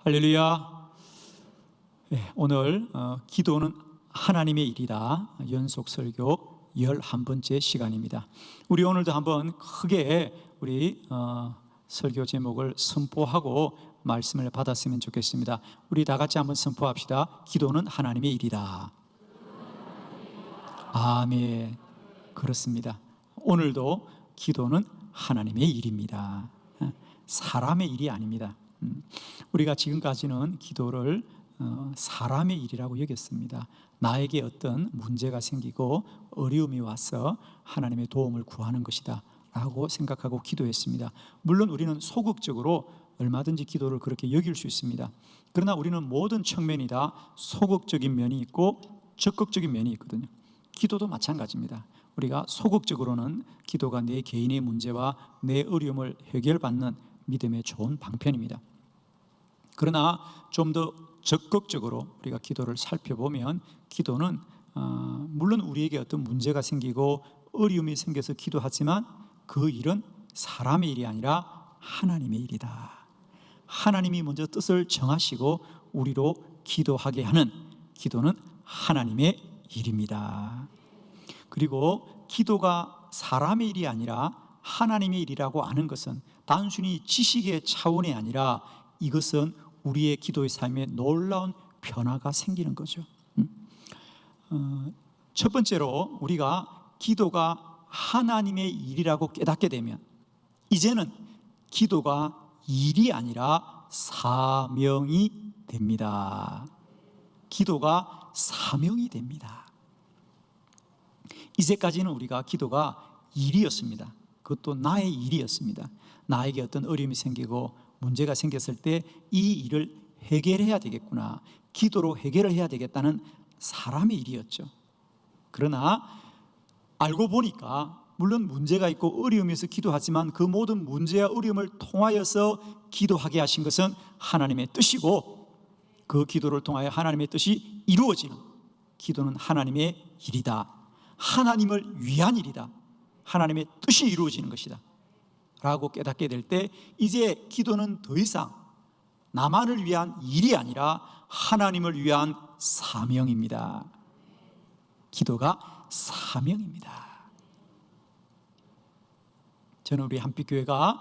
할렐루야. 네, 오늘 기도는 하나님의 일이다 연속 설교 11번째 시간입니다. 우리 오늘도 한번 크게 우리 설교 제목을 선포하고 말씀을 받았으면 좋겠습니다. 우리 다 같이 한번 선포합시다. 기도는 하나님의 일이다. 아멘. 그렇습니다. 오늘도 기도는 하나님의 일입니다. 사람의 일이 아닙니다. 우리가 지금까지는 기도를 사람의 일이라고 여겼습니다. 나에게 어떤 문제가 생기고 어려움이 와서 하나님의 도움을 구하는 것이다 라고 생각하고 기도했습니다. 물론 우리는 소극적으로 얼마든지 기도를 그렇게 여길 수 있습니다. 그러나 우리는 모든 측면이 다 소극적인 면이 있고 적극적인 면이 있거든요. 기도도 마찬가지입니다. 우리가 소극적으로는 기도가 내 개인의 문제와 내 어려움을 해결받는 믿음의 좋은 방편입니다. 그러나 좀 더 적극적으로 우리가 기도를 살펴보면 기도는 물론 우리에게 어떤 문제가 생기고 어려움이 생겨서 기도하지만 그 일은 사람의 일이 아니라 하나님의 일이다. 하나님이 먼저 뜻을 정하시고 우리로 기도하게 하는 기도는 하나님의 일입니다. 그리고 기도가 사람의 일이 아니라 하나님의 일이라고 아는 것은 단순히 지식의 차원이 아니라 이것은 우리의 기도의 삶에 놀라운 변화가 생기는 거죠. 첫 번째로 우리가 기도가 하나님의 일이라고 깨닫게 되면 이제는 기도가 일이 아니라 사명이 됩니다. 기도가 사명이 됩니다. 이제까지는 우리가 기도가 일이었습니다. 그것도 나의 일이었습니다. 나에게 어떤 어려움이 생기고 문제가 생겼을 때 이 일을 해결해야 되겠구나, 기도로 해결을 해야 되겠다는 사람의 일이었죠. 그러나 알고 보니까 물론 문제가 있고 어려움이 있어 기도하지만 그 모든 문제와 어려움을 통하여서 기도하게 하신 것은 하나님의 뜻이고 그 기도를 통하여 하나님의 뜻이 이루어지는 기도는 하나님의 일이다. 하나님을 위한 일이다. 하나님의 뜻이 이루어지는 것이다 라고 깨닫게 될 때 이제 기도는 더 이상 나만을 위한 일이 아니라 하나님을 위한 사명입니다. 기도가 사명입니다. 저는 우리 한빛교회가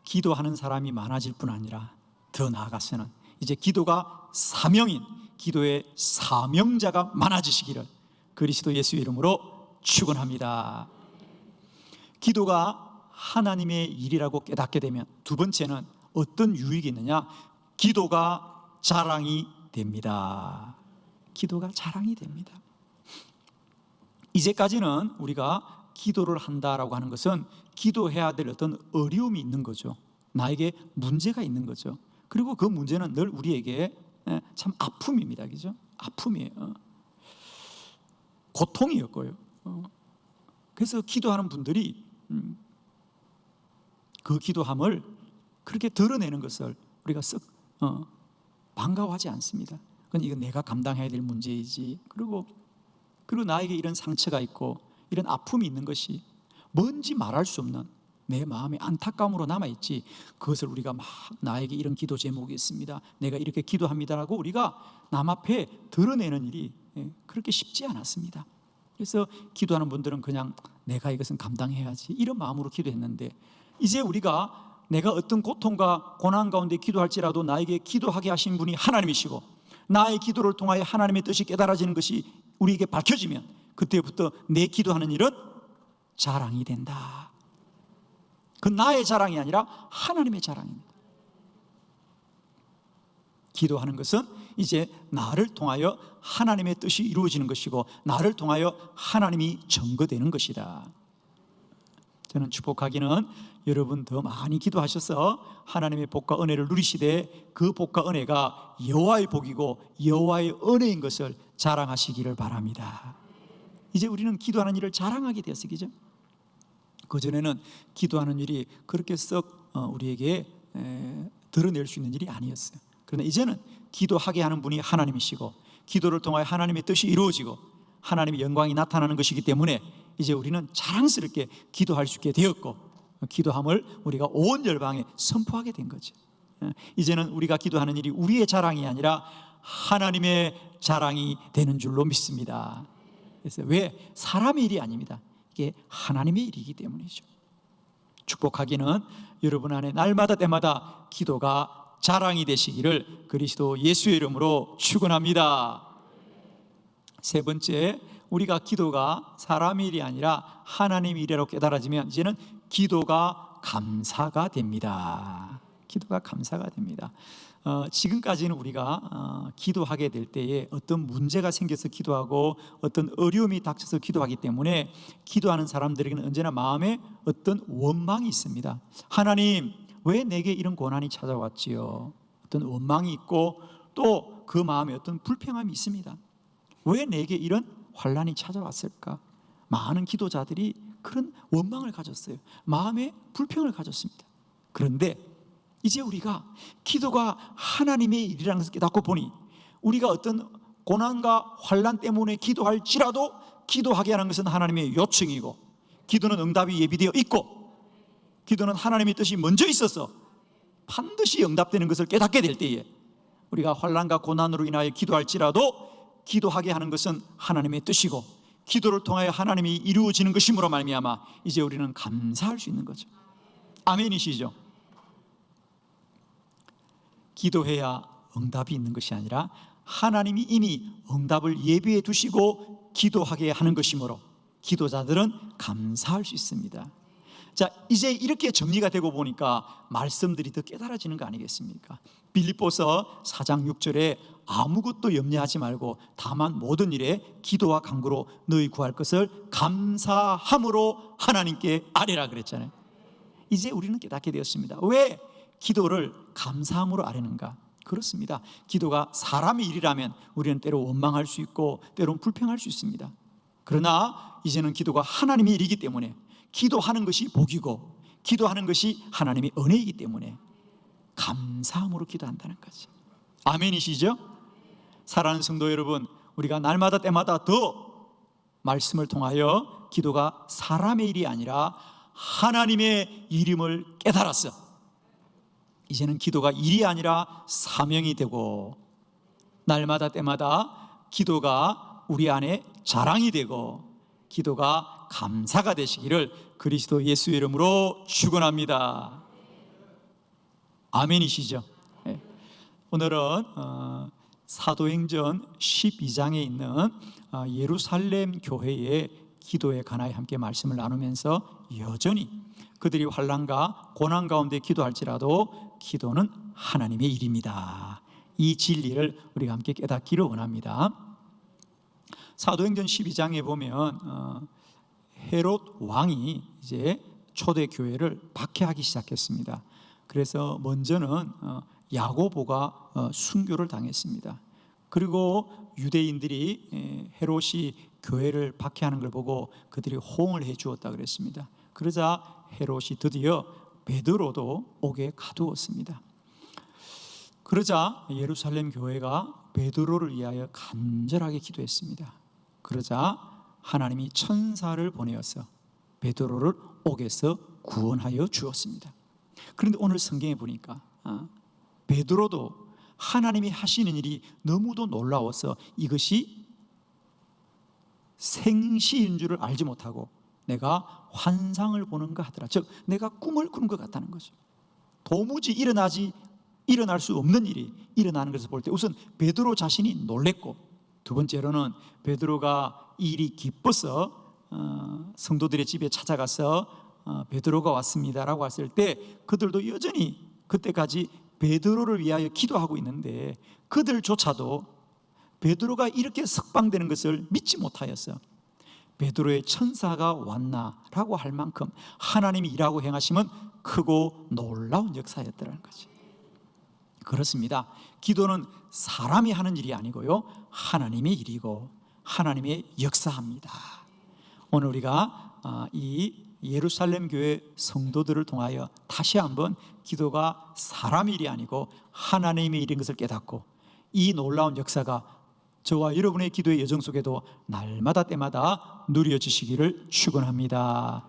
기도하는 사람이 많아질 뿐 아니라 더 나아가서는 이제 기도가 사명인 기도의 사명자가 많아지시기를 그리스도 예수의 이름으로 축원합니다. 기도가 하나님의 일이라고 깨닫게 되면 두 번째는 어떤 유익이 있느냐? 기도가 자랑이 됩니다. 기도가 자랑이 됩니다. 이제까지는 우리가 기도를 한다라고 하는 것은 기도해야 될 어떤 어려움이 있는 거죠. 나에게 문제가 있는 거죠. 그리고 그 문제는 늘 우리에게 참 아픔입니다. 그죠? 아픔이에요. 고통이었고요. 그래서 기도하는 분들이 그 기도함을 그렇게 드러내는 것을 우리가 썩 반가워하지 않습니다. 그건 이건 내가 감당해야 될 문제이지. 그리고 나에게 이런 상처가 있고 이런 아픔이 있는 것이 뭔지 말할 수 없는 내 마음의 안타까움으로 남아있지. 그것을 우리가 막 나에게 이런 기도 제목이 있습니다, 내가 이렇게 기도합니다라고 우리가 남 앞에 드러내는 일이 그렇게 쉽지 않았습니다. 그래서 기도하는 분들은 그냥 내가 이것은 감당해야지 이런 마음으로 기도했는데 이제 우리가 내가 어떤 고통과 고난 가운데 기도할지라도 나에게 기도하게 하신 분이 하나님이시고 나의 기도를 통하여 하나님의 뜻이 깨달아지는 것이 우리에게 밝혀지면 그때부터 내 기도하는 일은 자랑이 된다. 그 나의 자랑이 아니라 하나님의 자랑입니다. 기도하는 것은 이제 나를 통하여 하나님의 뜻이 이루어지는 것이고 나를 통하여 하나님이 증거되는 것이다. 저는 축복하기는 여러분 더 많이 기도하셔서 하나님의 복과 은혜를 누리시되 그 복과 은혜가 여호와의 복이고 여호와의 은혜인 것을 자랑하시기를 바랍니다. 이제 우리는 기도하는 일을 자랑하게 되었어요. 그죠? 그전에는 기도하는 일이 그렇게 썩 우리에게 드러낼 수 있는 일이 아니었어요. 그러나 이제는 기도하게 하는 분이 하나님이시고 기도를 통하여 하나님의 뜻이 이루어지고 하나님의 영광이 나타나는 것이기 때문에 이제 우리는 자랑스럽게 기도할 수 있게 되었고 기도함을 우리가 온 열방에 선포하게 된 거죠. 이제는 우리가 기도하는 일이 우리의 자랑이 아니라 하나님의 자랑이 되는 줄로 믿습니다. 그래서 왜? 사람의 일이 아닙니다. 이게 하나님의 일이기 때문이죠. 축복하기는 여러분 안에 날마다 때마다 기도가 자랑이 되시기를 그리스도 예수의 이름으로 축원합니다. 세 번째, 우리가 기도가 사람의 일이 아니라 하나님의 일이라고 깨달아지면 이제는 기도가 감사가 됩니다. 기도가 감사가 됩니다. 지금까지는 우리가 기도하게 될 때에 어떤 문제가 생겨서 기도하고 어떤 어려움이 닥쳐서 기도하기 때문에 기도하는 사람들에게는 언제나 마음에 어떤 원망이 있습니다. 하나님, 왜 내게 이런 고난이 찾아왔지요? 어떤 원망이 있고 또 그 마음에 어떤 불평함이 있습니다. 왜 내게 이런 환난이 찾아왔을까? 많은 기도자들이 그런 원망을 가졌어요. 마음에 불평을 가졌습니다. 그런데 이제 우리가 기도가 하나님의 일이라는 것을 깨닫고 보니 우리가 어떤 고난과 환난 때문에 기도할지라도 기도하게 하는 것은 하나님의 요청이고, 기도는 응답이 예비되어 있고, 기도는 하나님의 뜻이 먼저 있어서 반드시 응답되는 것을 깨닫게 될 때에 우리가 환난과 고난으로 인하여 기도할지라도 기도하게 하는 것은 하나님의 뜻이고, 기도를 통하여 하나님이 이루어지는 것이므로 말미암아 이제 우리는 감사할 수 있는 거죠. 아멘이시죠? 기도해야 응답이 있는 것이 아니라 하나님이 이미 응답을 예비해 두시고 기도하게 하는 것이므로 기도자들은 감사할 수 있습니다. 자, 이제 이렇게 정리가 되고 보니까 말씀들이 더 깨달아지는 거 아니겠습니까? 빌립보서 4장 6절에 아무것도 염려하지 말고 다만 모든 일에 기도와 간구로 너희 구할 것을 감사함으로 하나님께 아뢰라 그랬잖아요. 이제 우리는 깨닫게 되었습니다. 왜 기도를 감사함으로 아뢰는가? 그렇습니다. 기도가 사람의 일이라면 우리는 때로 원망할 수 있고 때로는 불평할 수 있습니다. 그러나 이제는 기도가 하나님의 일이기 때문에 기도하는 것이 복이고 기도하는 것이 하나님의 은혜이기 때문에 감사함으로 기도한다는 거죠. 아멘이시죠? 사랑하는 성도 여러분, 우리가 날마다 때마다 더 말씀을 통하여 기도가 사람의 일이 아니라 하나님의 일임을 깨달았어. 이제는 기도가 일이 아니라 사명이 되고, 날마다 때마다 기도가 우리 안에 자랑이 되고, 기도가 감사가 되시기를 그리스도 예수의 이름으로 축원합니다. 아멘이시죠? 네. 오늘은 사도행전 12장에 있는 예루살렘 교회의 기도에 관하여 함께 말씀을 나누면서 여전히 그들이 환난과 고난 가운데 기도할지라도 기도는 하나님의 일입니다. 이 진리를 우리가 함께 깨닫기를 원합니다. 사도행전 12장에 보면 헤롯 왕이 이제 초대 교회를 박해하기 시작했습니다. 그래서 먼저는 야고보가 순교를 당했습니다. 그리고 유대인들이 헤롯이 교회를 박해하는 걸 보고 그들이 호응을 해 주었다 그랬습니다. 그러자 헤롯이 드디어 베드로도 옥에 가두었습니다. 그러자 예루살렘 교회가 베드로를 위하여 간절하게 기도했습니다. 그러자 하나님이 천사를 보내어서 베드로를 옥에서 구원하여 주었습니다. 그런데 오늘 성경에 보니까 베드로도 하나님이 하시는 일이 너무도 놀라워서 이것이 생시인 줄을 알지 못하고 내가 환상을 보는가 하더라. 즉 내가 꿈을 꾸는 것 같다는 거죠. 도무지 일어날 수 없는 일이 일어나는 것을 볼 때 우선 베드로 자신이 놀랬고, 두 번째로는 베드로가 이 일이 기뻐서 성도들의 집에 찾아가서 베드로가 왔습니다라고 했을 때 그들도 여전히 그때까지 베드로를 위하여 기도하고 있는데 그들조차도 베드로가 이렇게 석방되는 것을 믿지 못하였어. 베드로의 천사가 왔나라고 할 만큼 하나님이 일하고 행하심은 크고 놀라운 역사였더라는 거지. 그렇습니다. 기도는 사람이 하는 일이 아니고요, 하나님의 일이고 하나님의 역사합니다. 오늘 우리가 이 예루살렘 교회 성도들을 통하여 다시 한번 기도가 사람의 일이 아니고 하나님의 일인 것을 깨닫고 이 놀라운 역사가 저와 여러분의 기도의 여정 속에도 날마다 때마다 누려지시기를 축원합니다.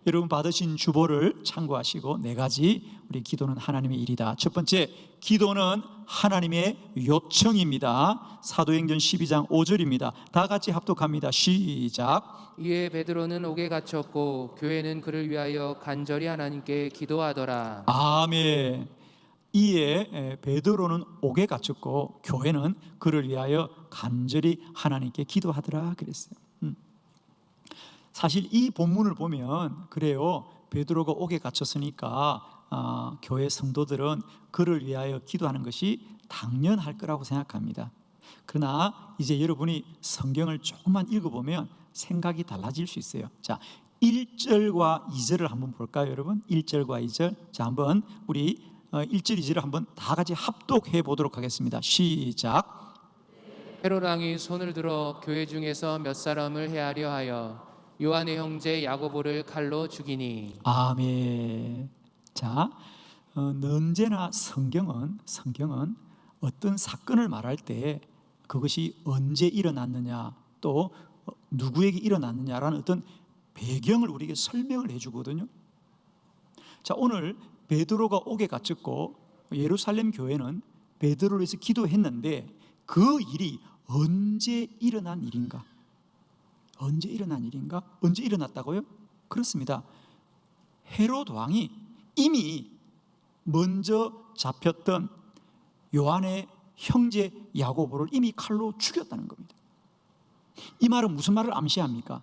여러분 받으신 주보를 참고하시고 네 가지 우리 기도는 하나님의 일이다. 첫 번째, 기도는 하나님의 요청입니다. 사도행전 12장 5절입니다. 다 같이 합독합니다. 시작. 이에 베드로는 옥에 갇혔고 교회는 그를 위하여 간절히 하나님께 기도하더라. 아멘. 이에 베드로는 옥에 갇혔고 교회는 그를 위하여 간절히 하나님께 기도하더라 그랬어요. 사실 이 본문을 보면 그래요. 베드로가 옥에 갇혔으니까 교회 성도들은 그를 위하여 기도하는 것이 당연할 거라고 생각합니다. 그러나 이제 여러분이 성경을 조금만 읽어보면 생각이 달라질 수 있어요. 자, 1절과 2절을 한번 볼까요, 여러분? 1절과 2절. 자, 한번 우리 1절, 2절을 한번 다 같이 합독해 보도록 하겠습니다. 시작. 헤롯 왕이 손을 들어 교회 중에서 몇 사람을 해하려 하여 요한의 형제 야고보를 칼로 죽이니. 아멘. 자, 언제나 성경은 어떤 사건을 말할 때 그것이 언제 일어났느냐 또 누구에게 일어났느냐라는 어떤 배경을 우리에게 설명을 해주거든요. 자, 오늘 베드로가 옥에 갇혔고 예루살렘 교회는 베드로를 위해서 기도했는데 그 일이 언제 일어난 일인가? 언제 일어난 일인가? 언제 일어났다고요? 그렇습니다. 헤롯 왕이 이미 먼저 잡혔던 요한의 형제 야고보를 이미 칼로 죽였다는 겁니다. 이 말은 무슨 말을 암시합니까?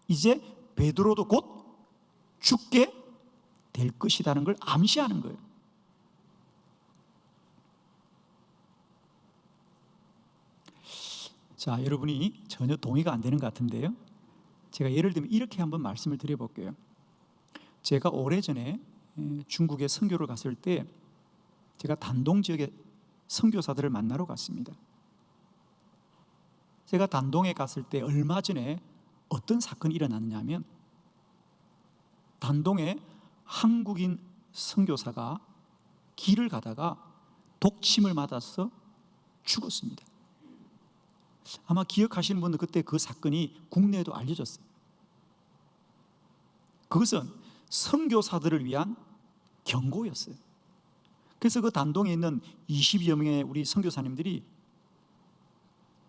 이제 베드로도 곧 죽게 될 것이라는 걸 암시하는 거예요. 자, 여러분이 전혀 동의가 안 되는 것 같은데요. 제가 예를 들면 이렇게 한번 말씀을 드려볼게요. 제가 오래전에 중국에 선교를 갔을 때 제가 단동 지역의 선교사들을 만나러 갔습니다. 제가 단동에 갔을 때 얼마 전에 어떤 사건이 일어났느냐 하면 단동에 한국인 선교사가 길을 가다가 독침을 맞아서 죽었습니다. 아마 기억하시는 분들 그때 그 사건이 국내에도 알려졌어요. 그것은 선교사들을 위한 경고였어요. 그래서 그 단동에 있는 20여 명의 우리 선교사님들이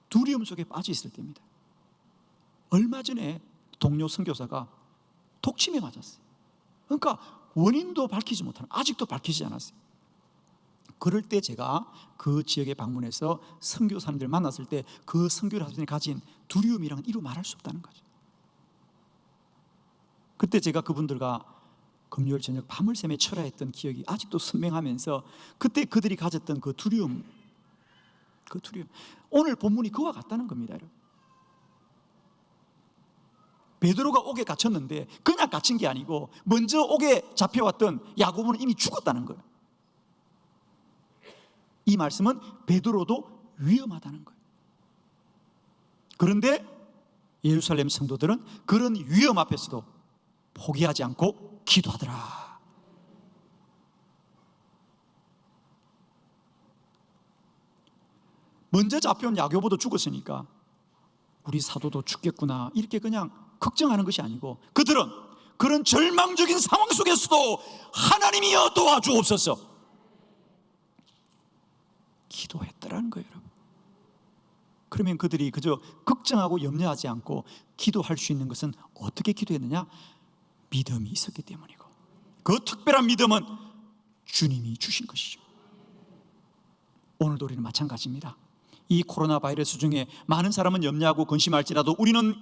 두려움 속에 빠져 있을 때입니다. 얼마 전에 동료 선교사가 독침에 맞았어요. 그러니까 원인도 밝히지 못하는, 아직도 밝히지 않았어요. 그럴 때 제가 그 지역에 방문해서 선교사님들 만났을 때 그 선교사님이 가진 두려움이랑은 이루 말할 수 없다는 거죠. 그때 제가 그분들과 금요일 저녁 밤을 새며 철야했던 기억이 아직도 선명하면서 그때 그들이 가졌던 그 두려움, 오늘 본문이 그와 같다는 겁니다, 여러분. 베드로가 옥에 갇혔는데 그냥 갇힌 게 아니고 먼저 옥에 잡혀왔던 야고보는 이미 죽었다는 거예요. 이 말씀은 베드로도 위험하다는 거예요. 그런데 예루살렘 성도들은 그런 위험 앞에서도 포기하지 않고 기도하더라. 먼저 잡혀온 야고보도 죽었으니까 우리 사도도 죽겠구나 이렇게 그냥 걱정하는 것이 아니고 그들은 그런 절망적인 상황 속에서도 하나님이여 도와주옵소서 기도했더라는 거예요, 여러분. 그러면 그들이 그저 걱정하고 염려하지 않고 기도할 수 있는 것은 어떻게 기도했느냐? 믿음이 있었기 때문이고 그 특별한 믿음은 주님이 주신 것이죠. 오늘도 우리는 마찬가지입니다. 이 코로나 바이러스 중에 많은 사람은 염려하고 근심할지라도 우리는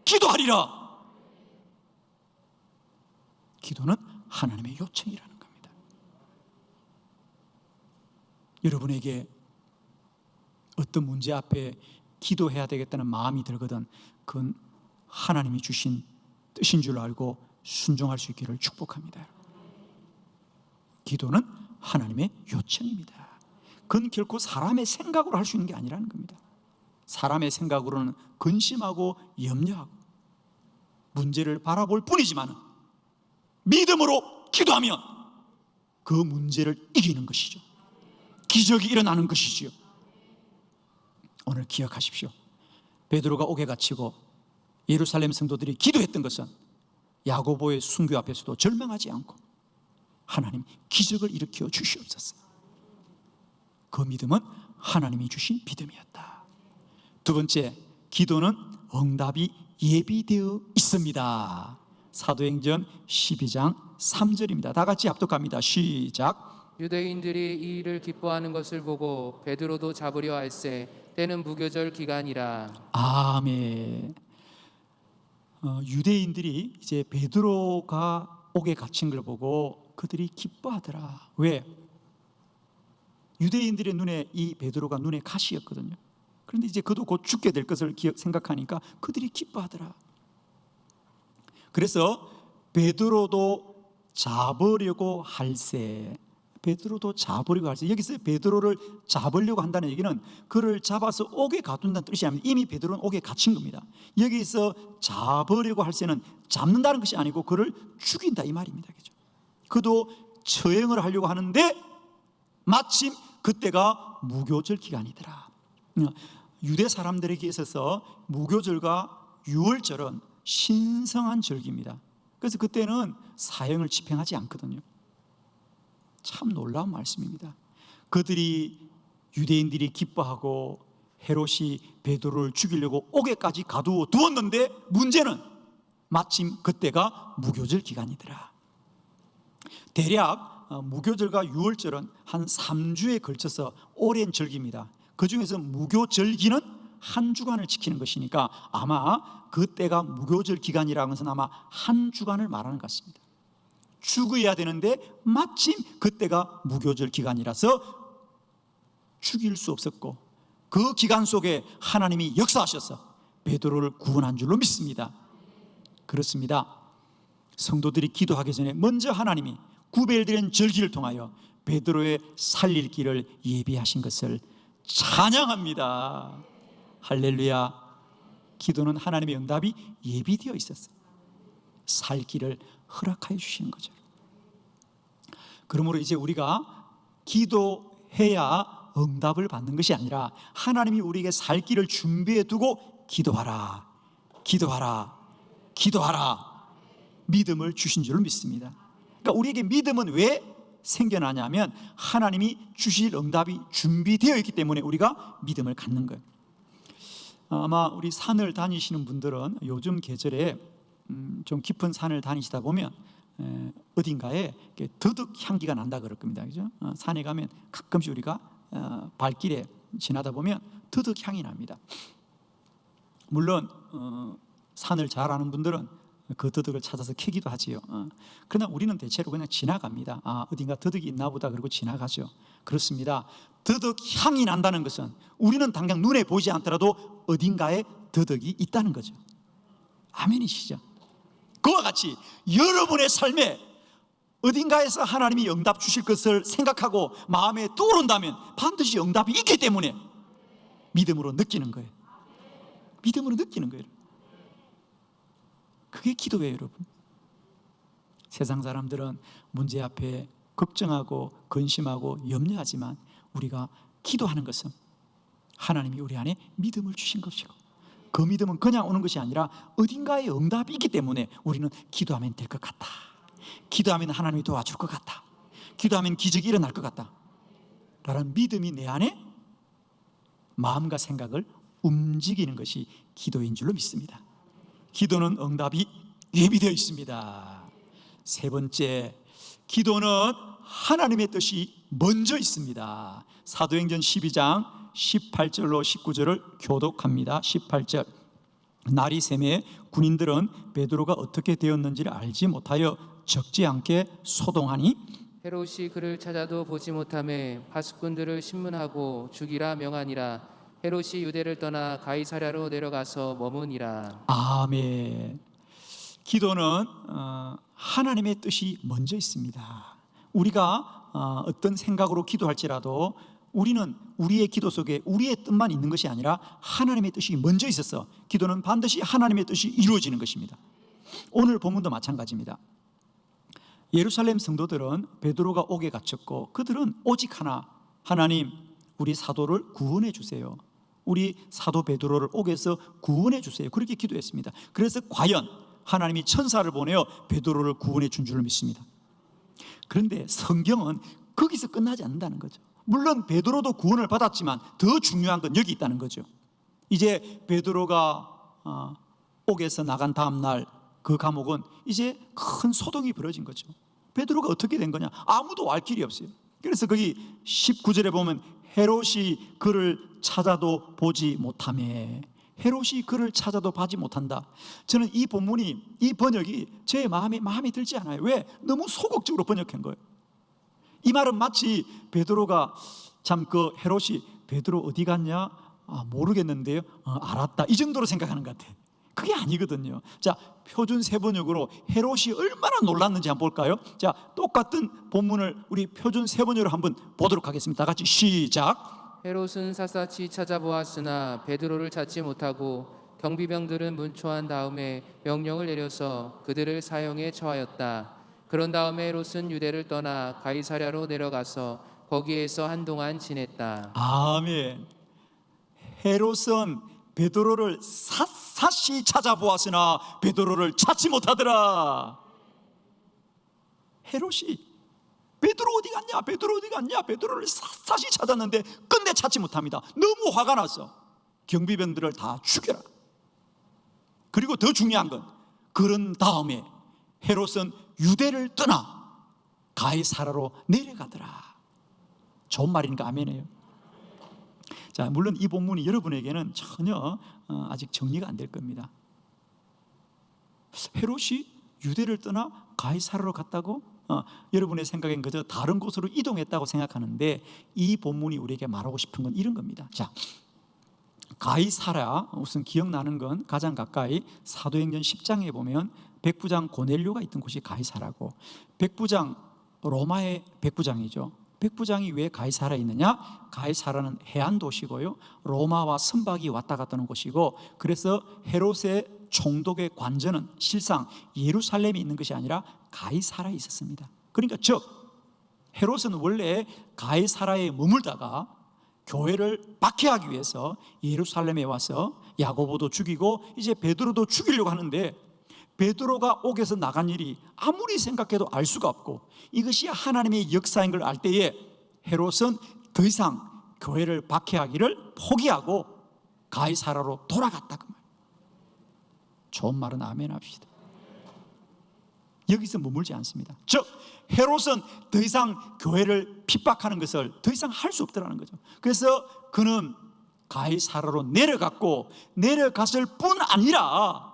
기도하리라. 기도는 하나님의 요청이라는 겁니다. 여러분에게 어떤 문제 앞에 기도해야 되겠다는 마음이 들거든 그건 하나님이 주신 뜻인 줄 알고 순종할 수 있기를 축복합니다. 기도는 하나님의 요청입니다. 그건 결코 사람의 생각으로 할 수 있는 게 아니라는 겁니다. 사람의 생각으로는 근심하고 염려하고 문제를 바라볼 뿐이지만 믿음으로 기도하면 그 문제를 이기는 것이죠. 기적이 일어나는 것이지요. 오늘 기억하십시오. 베드로가 옥에 갇히고 예루살렘 성도들이 기도했던 것은 야고보의 순교 앞에서도 절망하지 않고 하나님 기적을 일으켜 주시옵소서. 그 믿음은 하나님이 주신 믿음이었다. 두 번째, 기도는 응답이 예비되어 있습니다. 사도행전 12장 3절입니다. 다 같이 합독합니다. 시작. 유대인들이 이 일을 기뻐하는 것을 보고 베드로도 잡으려 할세 때는 무교절 기간이라. 아멘. 유대인들이 이제 베드로가 옥에 갇힌 걸 보고 그들이 기뻐하더라. 왜? 유대인들의 눈에 이 베드로가 눈에 가시였거든요. 그런데 이제 그도 곧 죽게 될 것을 생각하니까 그들이 기뻐하더라. 그래서 베드로도 잡으려고 할세. 베드로도 잡으려고 할세. 여기서 베드로를 잡으려고 한다는 얘기는 그를 잡아서 옥에 가둔다는 뜻이 아닙니다. 이미 베드로는 옥에 갇힌 겁니다. 여기서 잡으려고 할세는 잡는다는 것이 아니고 그를 죽인다 이 말입니다. 그죠? 그도 처형을 하려고 하는데 마침 그때가 무교절 기간이더라. 유대 사람들에게 있어서 무교절과 유월절은 신성한 절기입니다. 그래서 그때는 사형을 집행하지 않거든요. 참 놀라운 말씀입니다. 그들이 유대인들이 기뻐하고 헤롯이 베드로를 죽이려고 옥에까지 가두어 두었는데 문제는 마침 그때가 무교절 기간이더라. 대략 무교절과 유월절은 한 3주에 걸쳐서 오랜 절기입니다. 그 중에서 무교절기는 한 주간을 지키는 것이니까 아마 그때가 무교절 기간이라는 것은 아마 한 주간을 말하는 것 같습니다. 죽어야 되는데 마침 그때가 무교절 기간이라서 죽일 수 없었고 그 기간 속에 하나님이 역사하셔서 베드로를 구원한 줄로 믿습니다. 그렇습니다. 성도들이 기도하기 전에 먼저 하나님이 구별된 절기를 통하여 베드로의 살릴 길을 예비하신 것을 찬양합니다. 할렐루야. 기도는 하나님의 응답이 예비되어 있었어요. 살 길을 허락하여 주시는 거죠. 그러므로 이제 우리가 기도해야 응답을 받는 것이 아니라 하나님이 우리에게 살 길을 준비해 두고 기도하라, 기도하라, 기도하라 믿음을 주신 줄로 믿습니다. 그러니까 우리에게 믿음은 왜 생겨나냐면 하나님이 주실 응답이 준비되어 있기 때문에 우리가 믿음을 갖는 거예요. 아마 우리 산을 다니시는 분들은 요즘 계절에 좀 깊은 산을 다니시다 보면 어딘가에 더덕 향기가 난다 그럴 겁니다. 그죠? 산에 가면 가끔씩 우리가 발길에 지나다 보면 더덕 향이 납니다. 물론 산을 잘 아는 분들은 그 더덕을 찾아서 캐기도 하지요. 그러나 우리는 대체로 그냥 지나갑니다. 어딘가 더덕이 있나 보다 그러고 지나가죠. 그렇습니다. 더덕 향이 난다는 것은 우리는 당장 눈에 보이지 않더라도 어딘가에 더덕이 있다는 거죠. 아멘이시죠? 그와 같이 여러분의 삶에 어딘가에서 하나님이 응답 주실 것을 생각하고 마음에 떠오른다면 반드시 응답이 있기 때문에 믿음으로 느끼는 거예요. 믿음으로 느끼는 거예요. 그게 기도예요, 여러분. 세상 사람들은 문제 앞에 걱정하고 근심하고 염려하지만 우리가 기도하는 것은 하나님이 우리 안에 믿음을 주신 것이고 그 믿음은 그냥 오는 것이 아니라 어딘가에 응답이 있기 때문에 우리는 기도하면 될 것 같다, 기도하면 하나님이 도와줄 것 같다, 기도하면 기적이 일어날 것 같다 라는 믿음이 내 안에 마음과 생각을 움직이는 것이 기도인 줄로 믿습니다. 기도는 응답이 예비되어 있습니다. 세 번째, 기도는 하나님의 뜻이 먼저 있습니다. 사도행전 12장 18절로 19절을 교독합니다. 18절, 날이 새매 군인들은 베드로가 어떻게 되었는지를 알지 못하여 적지 않게 소동하니 헤롯이 그를 찾아도 보지 못하매 파수꾼들을 신문하고 죽이라 명하니라. 헤롯이 유대를 떠나 가이사랴로 내려가서 머무니라. 아멘. 기도는 하나님의 뜻이 먼저 있습니다. 우리가 어떤 생각으로 기도할지라도 우리는 우리의 기도 속에 우리의 뜻만 있는 것이 아니라 하나님의 뜻이 먼저 있어서 기도는 반드시 하나님의 뜻이 이루어지는 것입니다. 오늘 본문도 마찬가지입니다. 예루살렘 성도들은 베드로가 옥에 갇혔고 그들은 오직 하나, 하나님 우리 사도를 구원해 주세요, 우리 사도 베드로를 옥에서 구원해 주세요. 그렇게 기도했습니다. 그래서 과연 하나님이 천사를 보내어 베드로를 구원해 준 줄로 믿습니다. 그런데 성경은 거기서 끝나지 않는다는 거죠. 물론 베드로도 구원을 받았지만 더 중요한 건 여기 있다는 거죠. 이제 베드로가 옥에서 나간 다음 날 그 감옥은 이제 큰 소동이 벌어진 거죠. 베드로가 어떻게 된 거냐? 아무도 알 길이 없어요. 그래서 거기 19절에 보면 헤롯이 그를 찾아도 보지 못하며, 헤롯이 그를 찾아도 보지 못한다. 저는 이 본문이, 이 번역이 제 마음에 들지 않아요. 왜? 너무 소극적으로 번역한 거예요. 이 말은 마치 베드로가 참 그 헤롯이 베드로 어디 갔냐? 모르겠는데요. 알았다. 이 정도로 생각하는 것 같아요. 그게 아니거든요. 자, 표준 세번역으로 헤롯이 얼마나 놀랐는지 한번 볼까요? 자, 똑같은 본문을 우리 표준 세번역으로 한번 보도록 하겠습니다. 다 같이 시작. 헤롯은 샅샅이 찾아보았으나 베드로를 찾지 못하고 경비병들은 문초한 다음에 명령을 내려서 그들을 사형에 처하였다. 그런 다음에 헤롯은 유대를 떠나 가이사랴로 내려가서 거기에서 한동안 지냈다. 아멘. 헤롯은 베드로를 샅샅이 찾아보았으나 베드로를 찾지 못하더라. 헤롯이 베드로 어디 갔냐? 베드로 어디 갔냐? 베드로를 샅샅이 찾았는데 끝내 찾지 못합니다. 너무 화가 났어. 경비병들을 다 죽여라. 그리고 더 중요한 건 그런 다음에 헤롯은 유대를 떠나 가이사라로 내려가더라. 좋은 말이니까 아멘이에요. 자, 물론 이 본문이 여러분에게는 전혀 아직 정리가 안 될 겁니다. 헤롯이 유대를 떠나 가이사라로 갔다고? 여러분의 생각엔 그저 다른 곳으로 이동했다고 생각하는데 이 본문이 우리에게 말하고 싶은 건 이런 겁니다. 자, 가이사라, 우선 기억나는 건 가장 가까이 사도행전 10장에 보면 백부장 고넬료가 있던 곳이 가이사라고, 백부장, 로마의 백부장이죠. 백부장이 왜 가이사라에 있느냐? 가이사라는 해안 도시고요, 로마와 선박이 왔다 갔다 하는 곳이고, 그래서 헤롯의 총독의 관저는 실상 예루살렘에 있는 것이 아니라 가이사라에 있었습니다. 그러니까 즉 헤롯은 원래 가이사라에 머물다가 교회를 박해하기 위해서 예루살렘에 와서 야고보도 죽이고 이제 베드로도 죽이려고 하는데, 베드로가 옥에서 나간 일이 아무리 생각해도 알 수가 없고 이것이 하나님의 역사인 걸 알 때에 헤롯은 더 이상 교회를 박해하기를 포기하고 가이사라로 돌아갔다 그 말. 좋은 말은 아멘 합시다. 여기서 머물지 않습니다. 즉 헤롯은 더 이상 교회를 핍박하는 것을 더 이상 할 수 없더라는 거죠. 그래서 그는 가이사라로 내려갔고, 내려갔을 뿐 아니라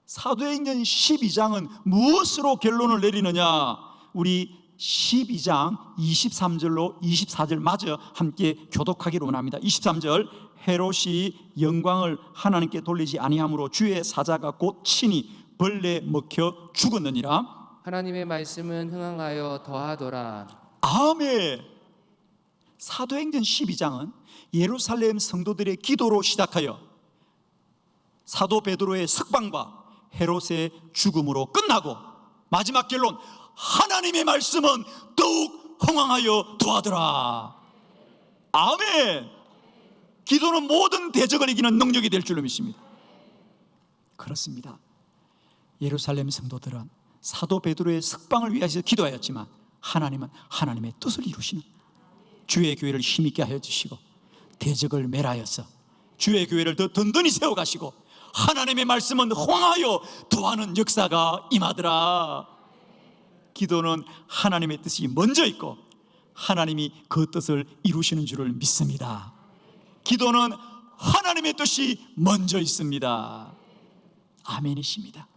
사도행전 12장은 무엇으로 결론을 내리느냐? 우리 12장 23절로 24절 마저 함께 교독하기를 원합니다. 23절, 헤롯이 영광을 하나님께 돌리지 아니함으로 주의 사자가 곧 친히 벌레 먹혀 죽었느니라. 하나님의 말씀은 흥황하여 더하더라. 아멘. 사도행전 12장은 예루살렘 성도들의 기도로 시작하여 사도 베드로의 석방과 헤롯의 죽음으로 끝나고 마지막 결론, 하나님의 말씀은 더욱 흥황하여 더하더라. 아멘. 기도는 모든 대적을 이기는 능력이 될 줄로 믿습니다. 그렇습니다. 예루살렘 성도들은 사도 베드로의 석방을 위해서 기도하였지만 하나님은 하나님의 뜻을 이루시는 주의 교회를 힘있게 하여 주시고 대적을 멸하여서 주의 교회를 더 든든히 세워가시고 하나님의 말씀은 흥황하여 더하는 역사가 임하더라. 기도는 하나님의 뜻이 먼저 있고 하나님이 그 뜻을 이루시는 줄을 믿습니다. 기도는 하나님의 뜻이 먼저 있습니다. 아멘이십니다.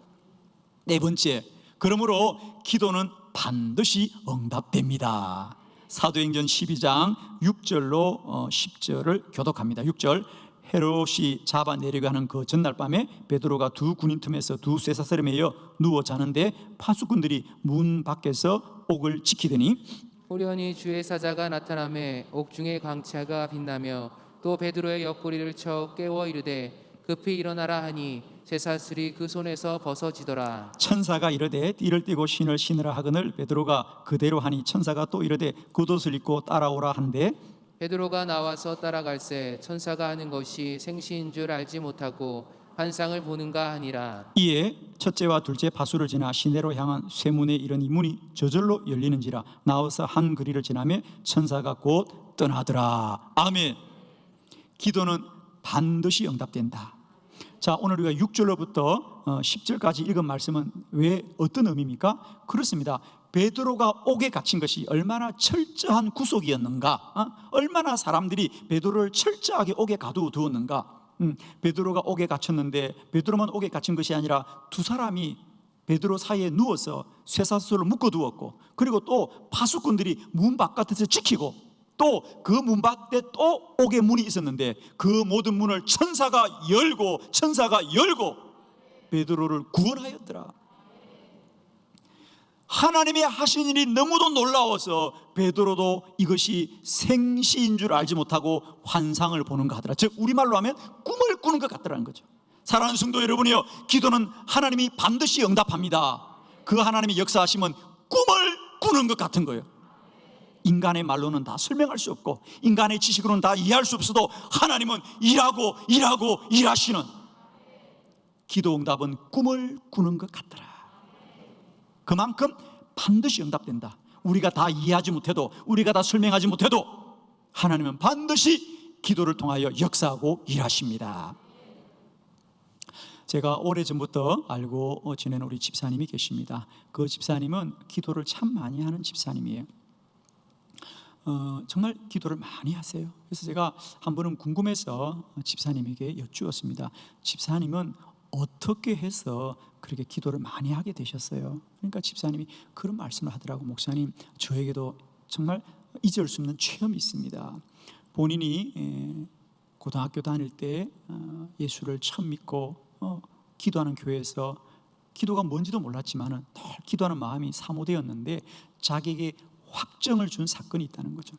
네 번째, 그러므로 기도는 반드시 응답됩니다. 사도행전 12장 6절로 10절을 교독합니다. 6절, 헤롯이 잡아내려가는 그 전날 밤에 베드로가 두 군인 틈에서 두 쇠사슬에 매여 누워 자는데 파수꾼들이 문 밖에서 옥을 지키더니 호련히 주의 사자가 나타나매 옥중의 광채가 빛나며 또 베드로의 옆구리를 쳐 깨워 이르되 급히 일어나라 하니 쇠사슬이 그 손에서 벗어지더라. 천사가 이르되 띠를 띠고 신을 신으라 하거늘 베드로가 그대로 하니 천사가 또 이르되 겉옷을 입고 따라오라 한데 베드로가 나와서 따라갈새 천사가 하는 것이 생시인 줄 알지 못하고 환상을 보는가 하니라. 이에 첫째와 둘째 바수를 지나 시내로 향한 쇠문에 이르니 문이 저절로 열리는지라 나와서 한 거리를 지나며 천사가 곧 떠나더라. 아멘. 기도는 반드시 응답된다. 자, 오늘 우리가 6절로부터 10절까지 읽은 말씀은 왜 어떤 의미입니까? 그렇습니다. 베드로가 옥에 갇힌 것이 얼마나 철저한 구속이었는가, 얼마나 사람들이 베드로를 철저하게 옥에 가두어두었는가. 베드로가 옥에 갇혔는데 베드로만 옥에 갇힌 것이 아니라 두 사람이 베드로 사이에 누워서 쇠사슬로 묶어두었고, 그리고 또 파수꾼들이 문 바깥에서 지키고, 또 그 문 밖에 또 옥의 문이 있었는데 그 모든 문을 천사가 열고 베드로를 구원하였더라. 하나님의 하신 일이 너무도 놀라워서 베드로도 이것이 생시인 줄 알지 못하고 환상을 보는가 하더라. 즉 우리말로 하면 꿈을 꾸는 것 같더라는 거죠. 사랑하는 성도 여러분이요, 기도는 하나님이 반드시 응답합니다. 그 하나님의 역사하심은 꿈을 꾸는 것 같은 거예요. 인간의 말로는 다 설명할 수 없고 인간의 지식으로는 다 이해할 수 없어도 하나님은 일하시는, 기도 응답은 꿈을 꾸는 것 같더라. 그만큼 반드시 응답된다. 우리가 다 이해하지 못해도, 우리가 다 설명하지 못해도 하나님은 반드시 기도를 통하여 역사하고 일하십니다. 제가 오래전부터 알고 지낸 우리 집사님이 계십니다. 그 집사님은 기도를 참 많이 하는 집사님이에요. 정말 기도를 많이 하세요. 그래서 제가 한 번은 궁금해서 집사님에게 여쭈었습니다. 집사님은 어떻게 해서 그렇게 기도를 많이 하게 되셨어요? 그러니까 집사님이 그런 말씀을 하더라고. 목사님, 저에게도 정말 잊을 수 없는 체험이 있습니다. 본인이 고등학교 다닐 때 예수를 처음 믿고 기도하는 교회에서 기도가 뭔지도 몰랐지만은 늘 기도하는 마음이 사모되었는데 자기에게 확정을 준 사건이 있다는 거죠.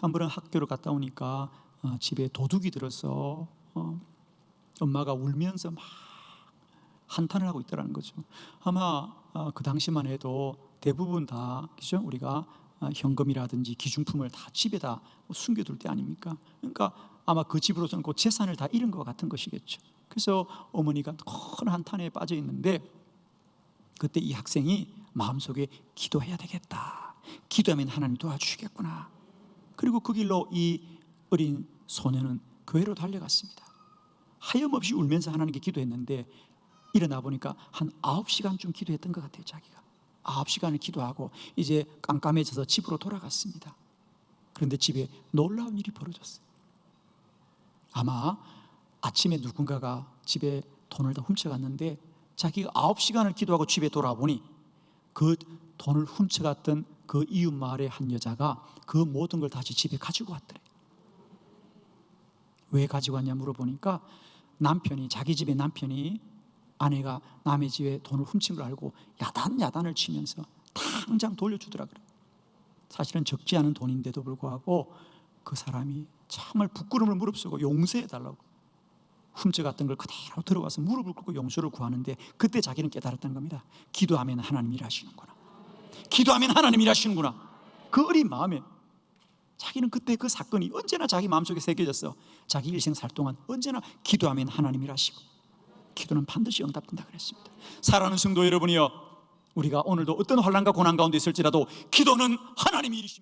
한 번은 학교를 갔다 오니까 집에 도둑이 들어서 엄마가 울면서 막 한탄을 하고 있다는 거죠. 아마 그 당시만 해도 대부분 다, 그죠? 우리가 현금이라든지 기중품을 다 집에다 숨겨둘 때 아닙니까? 그러니까 아마 그 집으로서는 그 재산을 다 잃은 것 같은 것이겠죠. 그래서 어머니가 큰 한탄에 빠져 있는데 그때 이 학생이 마음속에 기도해야 되겠다, 기도하면 하나님 도와주시겠구나. 그리고 그 길로 이 어린 소년은 교회로 달려갔습니다. 하염없이 울면서 하나님께 기도했는데 일어나 보니까 한 9시간쯤 기도했던 것 같아요. 자기가 9시간을 기도하고 이제 깜깜해져서 집으로 돌아갔습니다. 그런데 집에 놀라운 일이 벌어졌어요. 아마 아침에 누군가가 집에 돈을 다 훔쳐갔는데 자기가 9시간을 기도하고 집에 돌아보니 그 돈을 훔쳐갔던 그 이웃 마을의 한 여자가 그 모든 걸 다시 집에 가지고 왔더래. 왜 가지고 왔냐 물어보니까 남편이, 자기 집의 남편이 아내가 남의 집에 돈을 훔친 걸 알고 야단을 치면서 당장 돌려주더라 그래요. 사실은 적지 않은 돈인데도 불구하고 그 사람이 정말 부끄러움을 무릅쓰고 용서해달라고 훔쳐갔던 걸 그대로 들어가서 무릎을 꿇고 용서를 구하는데 그때 자기는 깨달았던 겁니다. 기도하면 하나님 일하시는구나. 기도하면 하나님 일하시는구나. 그 어린 마음에 자기는 그때 그 사건이 언제나 자기 마음속에 새겨졌어. 자기 일생 살 동안 언제나 기도하면 하나님 일하시고 기도는 반드시 응답된다 그랬습니다. 사랑하는 성도 여러분이여, 우리가 오늘도 어떤 환난과 고난 가운데 있을지라도 기도는 하나님이 일이십니다.